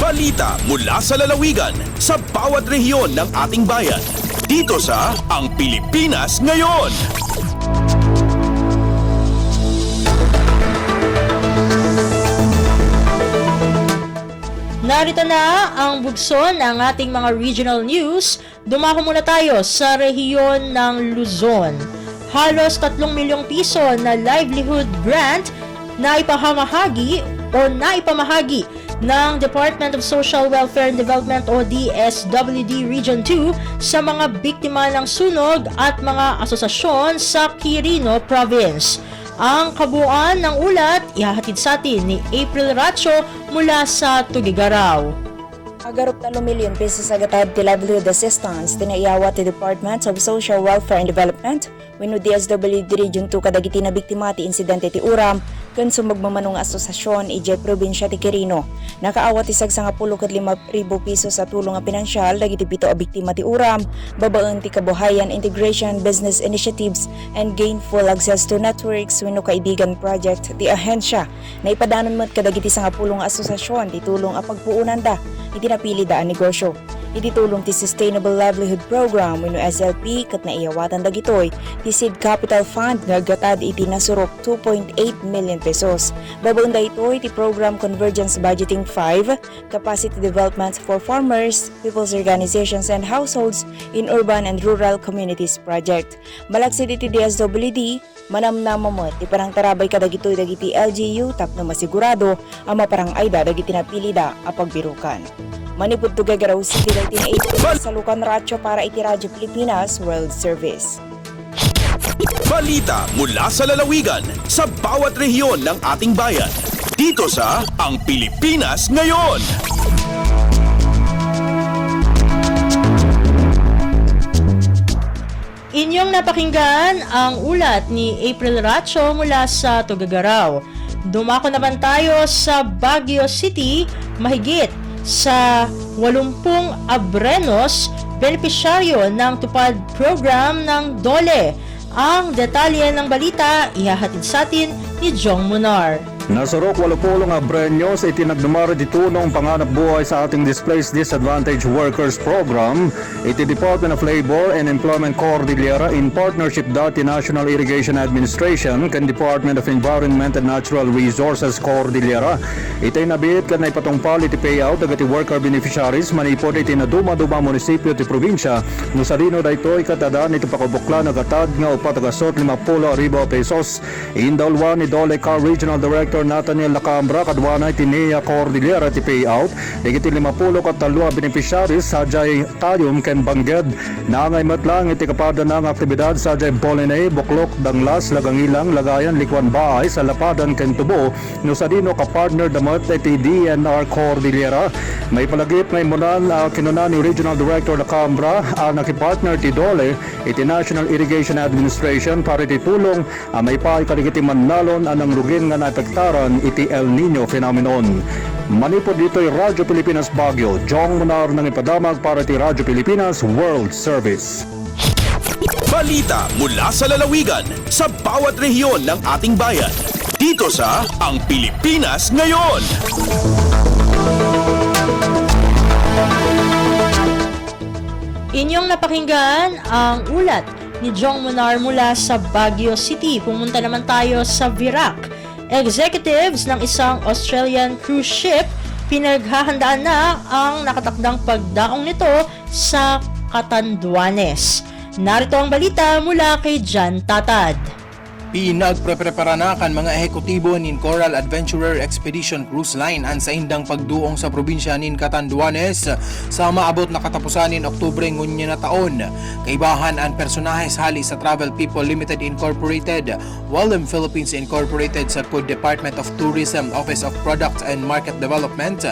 Balita mula sa lalawigan sa bawat rehiyon ng ating bayan. Dito sa Ang Pilipinas Ngayon. Narito na ang bugso ng ating mga regional news. Dumako muna tayo sa rehiyon ng Luzon. Halos 3 milyong piso na livelihood grant na ipamahagi ng Department of Social Welfare and Development o DSWD Region 2 sa mga biktima ng sunog at mga asosasyon sa Quirino Province. Ang kabuuan ng ulat ihahatid sa atin ni April Racho mula sa Tugigaraw. Agarop 3 milyon pesos agatad ti livelihood assistance tinaiyawa ti Department of Social Welfare and Development wenno DSWD Region 2 kadagiti na biktima ti insidente ti uram ken sumagmamanong asosasyon ijay probinsya ti Quirino. Nakaawat isag sa 10,500 pesos sa tulong nga pinansyal dagiti 7 a biktima ti uram, babaen ti kabuhayan integration business initiatives and gainful access to networks wenno kaibigan project ti ahensya na ipadanon met kadagiti 10 nga asosasyon ti tulong a pagpuunan da iti napili da ang negosyo. Iti tulong ti Sustainable Livelihood Program wenno SLP ket naiyawatan dagitoy ti Seed Capital Fund nga gatad iti nasurok 2.8 million pesos. Babaen daytoy ti Program Convergence Budgeting 5 Capacity Development for Farmers, People's Organizations and Households in Urban and Rural Communities Project. Malaksid iti DSWD manamnamamot ti parang tarabay kadagitoy dagiti LGU tapno masigurado ang maparang ayda dagiti napilida a pagbirukan. Manipud Tugigaraw City 1980 sa Lucan Racho para iti Radyo Pilipinas World Service. Balita mula sa lalawigan sa bawat rehiyon ng ating bayan. Dito sa Ang Pilipinas Ngayon. Inyong napakinggan ang ulat ni April Racho mula sa Tugigaraw. Dumako naman tayo sa Baguio City, mahigit sa 80 abrenos benepisyaryo ng tupad program ng DOLE. Ang detalye ng balita ihahatid sa atin ni Jong Munar. Nasurok 80 nga brenyos iti nagdumaro di tunong panganap buhay sa ating Displaced Disadvantaged Workers Program iti Department of Labor and Employment Cordillera in partnership dati National Irrigation Administration kan Department of Environment and Natural Resources Cordillera. Ito'y nabit kan na ipatungpal iti payout agati worker beneficiaries manipod iti na duma-duma munisipyo ti probinsya no sarino daytoy katadan iti pakabukla nagatad nga upat agasot 50,000 pesos. Indalwan ni DOLE Car Regional Director Nathaniel Lacambra kadwana iti NEA Cordillera ti payout digiti 50 katalo beneficiaries sajay tayom ken bangged nangay matlang iti kapada ng aktibidad sajay Bolinay, Buklok, Danglas, Lagangilang, Lagayan, Likwan Baay sa Lapadan ken Tubo no sadino ka partner damat iti DNR Cordillera. May palagip ngay munan kinunan ni Regional Director Lacambra nakipartner ti DOLE iti National Irrigation Administration para iti tulong may paay kadigiti manalon anang rugin nga naepektaran iti El Nino phenomenon. Manipod dito'y Radyo Pilipinas Baguio, Jong Munar ng ipadamag para iti Radyo Pilipinas World Service. Balita mula sa lalawigan sa bawat rehiyon ng ating bayan. Dito sa Ang Pilipinas Ngayon. Inyong napakinggan ang ulat ni Jong Munar mula sa Baguio City. Pumunta naman tayo sa Virac. Executives ng isang Australian cruise ship pinaghahandaan na ang nakatakdang pagdaong nito sa Catanduanes. Narito ang balita mula kay Jan Tatad. Pinagpreprepara na kan mga ehekutibo nin Coral Adventurer Expedition Cruise Line ang sa indang pagduong sa probinsya nin Catanduanes sa maabot na katapusan nin Oktubre ngunya na taon. Kaibahan ang personahes hali sa Travel People Limited Incorporated, Walem Philippines Incorporated sa PUD Department of Tourism Office of Product and Market Development.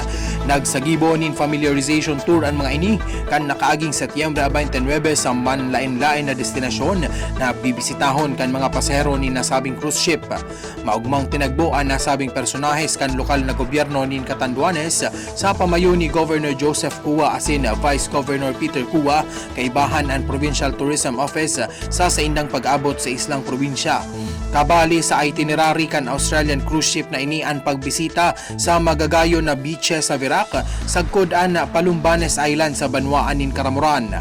Nagsagibo nin familiarization tour ang mga ini kan nakaaging Setyembre 29 sa manlain-lain na destinasyon na bibisitahon kan mga pasahero ni nasabing cruise ship. Maugmang tinagbo ang nasabing personahes kan lokal na gobyerno nin Catanduanes sa pamayo ni Governor Joseph Cua asin Vice Governor Peter Cua, kaibahan ang Provincial Tourism Office sa indang pag-abot sa islang probinsya. Kabali sa itinerary kan Australian cruise ship na inian pagbisita sa magagayo na beaches sa Virac, sagkodan na Palumbanes Island sa Banwaan nin Karamuran.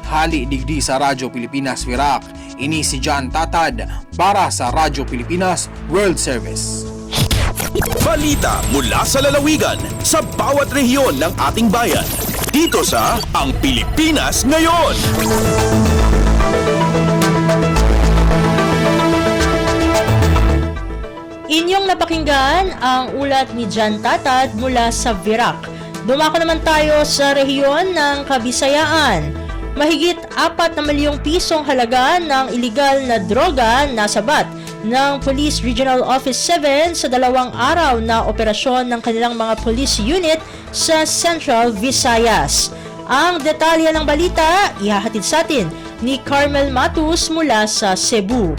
Hali digdi sa Radyo Pilipinas Virac. Ini si John Tatad para sa Radyo Pilipinas World Service. Balita mula sa lalawigan sa bawat rehiyon ng ating bayan. Dito sa Ang Pilipinas Ngayon. Inyong napakinggan ang ulat ni John Tatad mula sa Virac. Dumako naman tayo sa rehiyon ng Kabisayaan. Mahigit 4 na milyong pisong halaga ng iligal na droga nasabat ng Police Regional Office 7 sa 2 araw na operasyon ng kanilang mga police unit sa Central Visayas. Ang detalye ng balita ihahatid sa atin ni Carmel Matus mula sa Cebu.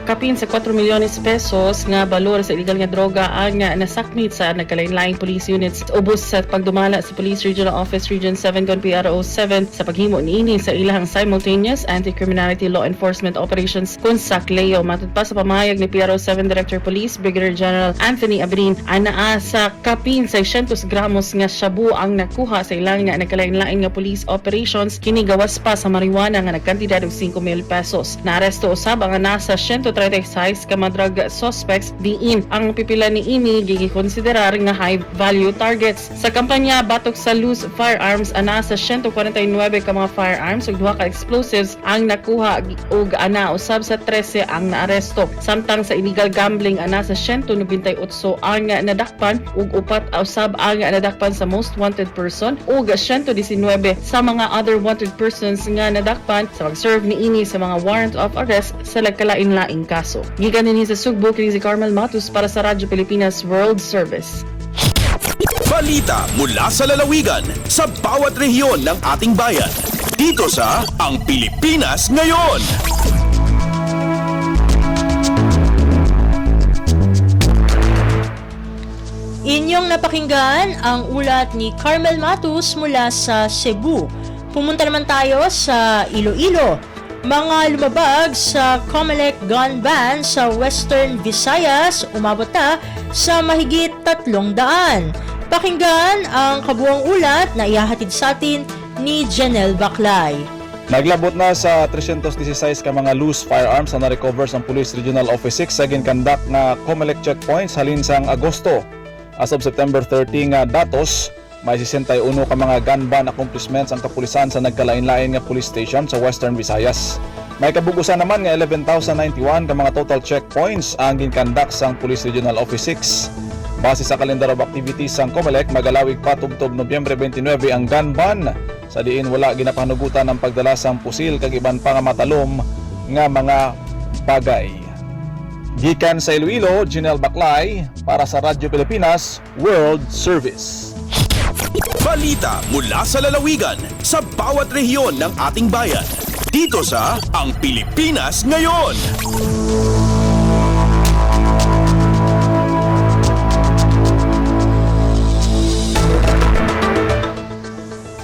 Kapin sa 4 milyones pesos nga balor sa illegal nga droga ang nasakmit sa nagkalain-laing police units ubos sa pagdumala sa Police Regional Office Region 7 kon PRO 7 sa paghimo niini sa ilahang simultaneous anti-criminality law enforcement operations kun sa Cleo. Matod pa sa pamahayag ni PRO 7 Director Police Brigadier General Anthony Abrin, anaa sa kapin 600 gramos nga shabu ang nakuha sa ilang nga nagkalain-laing nga police operations, kini gawas pa sa marijuana nga nagkantidad og 5 mil pesos. Naaresto usab ang nasa 136 ka mga drug suspects, diin ang pipila ni ini gikonsiderar nga high value targets. Sa kampanya batok sa loose firearms, ana sa 149 ka mga firearms ug 2 ka explosives ang nakuha ug ana usab sa 13 ang naaresto. Samtang sa illegal gambling, ana sa 198 ang nadakpan ug 4 usab ang nadakpan sa most wanted person ug 119 sa mga other wanted persons nga nadakpan sa pag-serve ni ini sa mga warrant of arrest sa nagkalain-laing kaso. Gikan dinhi sa Sugbo, kini si Carmel Matus para sa Radyo Pilipinas World Service. Balita mula sa lalawigan sa bawat rehiyon ng ating bayan. Dito sa Ang Pilipinas Ngayon. Inyong napakinggan ang ulat ni Carmel Matus mula sa Cebu. Pumunta naman tayo sa Iloilo. Mga lumabag sa Comelec gun ban sa Western Visayas umabot na sa mahigit 300. Pakinggan ang kabuang ulat na ihahatid sa atin ni Janelle Baclay. Naglabot na sa 316 ka mga loose firearms na na-recover sa Police Regional Office 6 sa ginkandak na Comelec checkpoints halin sang Agosto. As of September 30 nga datos, may 61 ka mga gun ban accomplishments ang kapulisan sa nagkalain-lain nga police station sa Western Visayas. May kabugusan naman nga 11,091 ka mga total checkpoints ang ginkandak sa Police Regional Office 6. Base sa calendar of activities sang Comelec, magalawig pa tubtob Nobyembre 29 ang gun ban, sa diin wala ginapanugutan ng pagdala sang pusil kag iban pa nga matalom nga mga bagay. Gikan sa Iloilo, Janelle Baclay para sa Radyo Pilipinas World Service. Balita mula sa lalawigan sa bawat rehiyon ng ating bayan. Dito sa Ang Pilipinas Ngayon.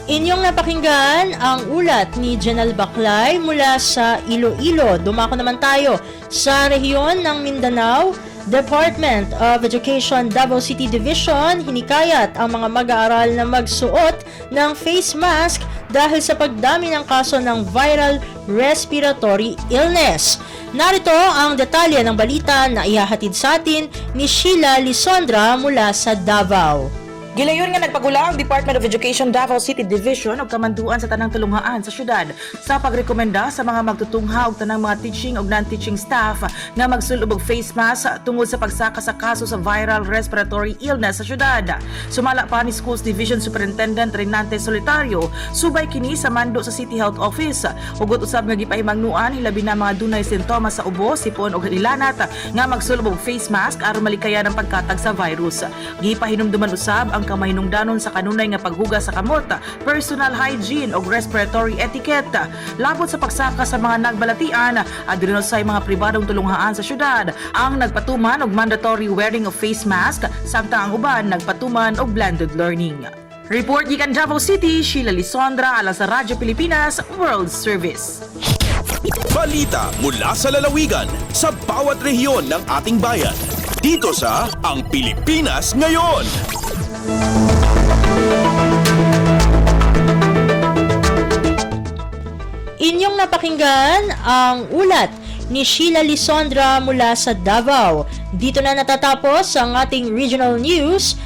Inyong napakinggan ang ulat ni Janelle Baclay mula sa Iloilo. Dumako naman tayo sa rehiyon ng Mindanao. Department of Education Davao City Division hinikayat ang mga mag-aaral na magsuot ng face mask dahil sa pagdami ng kaso ng viral respiratory illness. Narito ang detalye ng balita na ihahatid sa atin ni Sheila Lisondra mula sa Davao. Gilayon nga nagpagula ang Department of Education Davao City Division og kamanduan sa tanang tulunghaan sa syudad sa pagrekomenda sa mga magtutungha og tanang mga teaching og non-teaching staff nga magsulob og face mask tungod sa pagsaka sa kaso sa viral respiratory illness sa syudad. Sumala pa ni Schools Division Superintendent Renante Solitario, subay kini sa mando sa City Health Office. Ugot usab nga gipahimangnuan hilabi na mga dunay sintomas sa ubo, sipon og ilanat nga magsulob og face mask aron malikayan ang pagkatag sa virus. Gipahinumduman usab ang kamahinungdanon sa kanunay nga paghugas sa kamot, personal hygiene ug respiratory etiquette. Labot sa pagsaka sa mga nagbalatian, adreno sa mga pribadong tulunghaan sa syudad ang nagpatuman og mandatory wearing of face mask, samtang ang uban nagpatuman og blended learning. Report gikan Davao City, Sheila Lisondra, ala sa Radyo Pilipinas World Service. Balita mula sa lalawigan sa bawat rehiyon ng ating bayan. Dito sa Ang Pilipinas Ngayon. Inyong napakinggan ang ulat ni Sheila Lisondra mula sa Davao. Dito na natatapos ang ating regional news.